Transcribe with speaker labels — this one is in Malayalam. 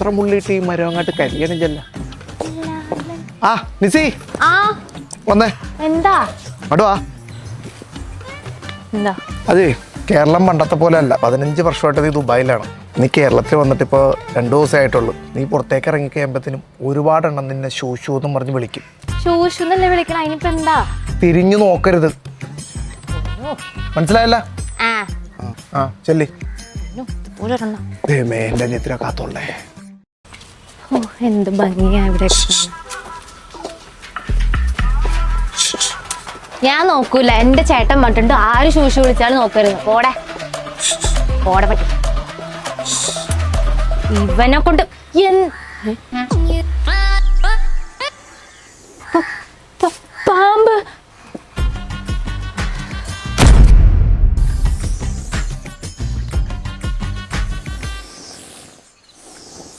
Speaker 1: പാത്രം മുള്ളിയിട്ട് ഈ മരം അങ്ങോട്ട് കരിയണം ചെല്ല. ആ നിസി വന്നേ.
Speaker 2: എന്താ
Speaker 1: അടുവാ.
Speaker 2: എന്താ?
Speaker 1: അതെ, കേരളം പണ്ടത്തെ പോലെ അല്ല. 15 വർഷമായിട്ട് നീ ദുബായിലാണ്. നീ കേരളത്തിൽ വന്നിട്ട് ഇപ്പോൾ 2 ദിവസമായിട്ടുള്ളൂ. നീ പുറത്തേക്ക് ഇറങ്ങി കഴിയുമ്പത്തിനും ഒരുപാടെണ്ണം നിന്നെ ഷൂഷു എന്നും പറഞ്ഞ് വിളിക്കും.
Speaker 2: ഷൂഷുന്നല്ലേ വിളിക്കണം? അതിനിപ്പോ എന്താ?
Speaker 1: തിരിഞ്ഞു നോക്കരുത്, മനസ്സിലായല്ല? ആ ചെല്ലി. എന്റെ അനിയത്തിനെ കാത്തോളേ.
Speaker 2: എന്ത് ഭംഗിയാ ഇവിടെ. ഞാൻ നോക്കൂല. എന്റെ ചേട്ടൻ പറഞ്ഞിട്ടുണ്ട് ആര് ശൂഷു വിളിച്ചാലും നോക്കരുത്. പോടെ പോടെ പറ്റും. ഇവനെ കൊണ്ട്